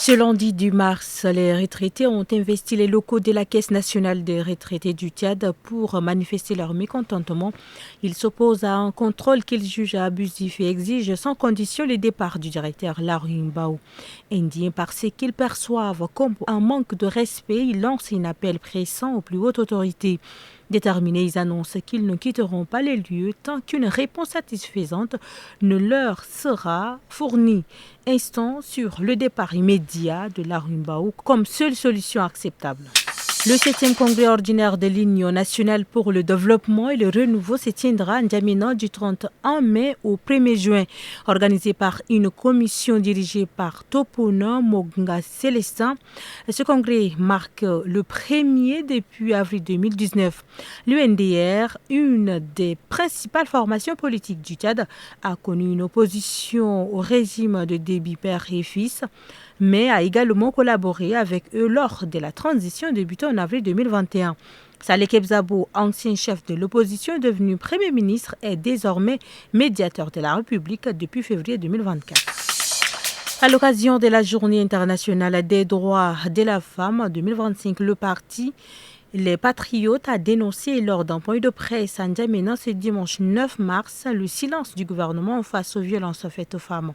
Ce lundi 10 mars, les retraités ont investi les locaux de la Caisse nationale des retraités du Tchad pour manifester leur mécontentement. Ils s'opposent à un contrôle qu'ils jugent abusif et exigent sans condition le départ du directeur Larry Mbao. Indignés par ce qu'ils perçoivent comme un manque de respect, ils lancent un appel pressant aux plus hautes autorités. Déterminés, ils annoncent qu'ils ne quitteront pas les lieux tant qu'une réponse satisfaisante ne leur sera fournie. Instant sur le départ immédiat de Larry Mbao comme seule solution acceptable. Le 7e congrès ordinaire de l'Union nationale pour le développement et le renouveau se tiendra à N'Djamena du 31 mai au 1er juin. Organisé par une commission dirigée par Topona Mogunga Célestin, ce congrès marque le premier depuis avril 2019. L'UNDR, une des principales formations politiques du Tchad, a connu une opposition au régime de Déby père et fils, mais a également collaboré avec eux lors de la transition débutée en avril 2021. Saleh Kebzabo, ancien chef de l'opposition devenu Premier ministre, est désormais médiateur de la République depuis février 2024. À l'occasion de la Journée internationale des droits de la femme 2025, le parti Les Patriotes a dénoncé lors d'un point de presse à N'Djamena ce dimanche 9 mars le silence du gouvernement face aux violences faites aux femmes.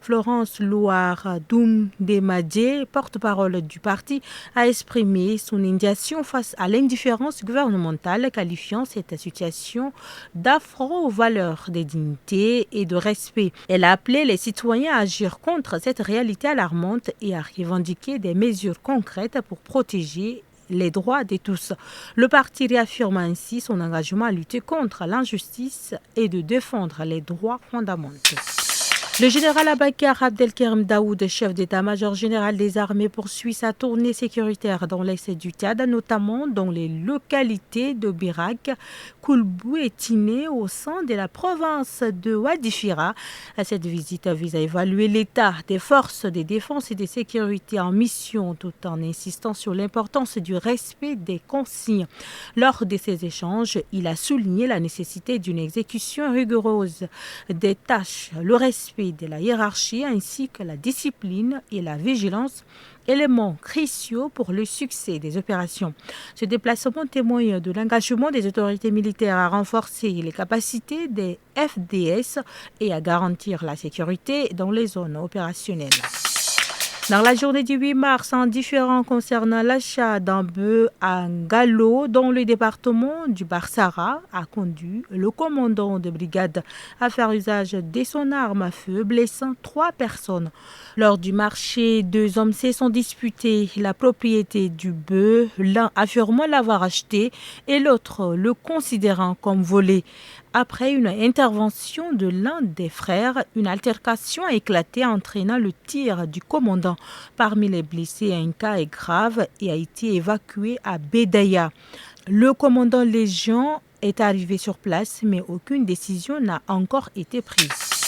Florence Louar Doumdemadje, porte-parole du parti, a exprimé son indignation face à l'indifférence gouvernementale, qualifiant cette situation d'affront aux valeurs de dignité et de respect. Elle a appelé les citoyens à agir contre cette réalité alarmante et à revendiquer des mesures concrètes pour protéger les droits de tous. Le parti réaffirme ainsi son engagement à lutter contre l'injustice et de défendre les droits fondamentaux. Le général Abakar Abdelkerim Daoud, chef d'état-major général des armées, poursuit sa tournée sécuritaire dans l'est du Tchad, notamment dans les localités de Birak, Koulbou et Tiné au sein de la province de Wadifira. Cette visite vise à évaluer l'état des forces de défense et de sécurité en mission, tout en insistant sur l'importance du respect des consignes. Lors de ces échanges, il a souligné la nécessité d'une exécution rigoureuse des tâches, le respect de la hiérarchie ainsi que la discipline et la vigilance, éléments cruciaux pour le succès des opérations. Ce déplacement témoigne de l'engagement des autorités militaires à renforcer les capacités des FDS et à garantir la sécurité dans les zones opérationnelles. Dans la journée du 8 mars, un différend concernant l'achat d'un bœuf à Gallo dans le département du Barsara a conduit le commandant de brigade à faire usage de son arme à feu, blessant 3 personnes. Lors du marché, 2 hommes se sont disputés la propriété du bœuf, l'un affirmant l'avoir acheté et l'autre le considérant comme volé. Après une intervention de l'un des frères, une altercation a éclaté entraînant le tir du commandant. Parmi les blessés, un cas est grave et a été évacué à Bédaya. Le commandant Légion est arrivé sur place, mais aucune décision n'a encore été prise.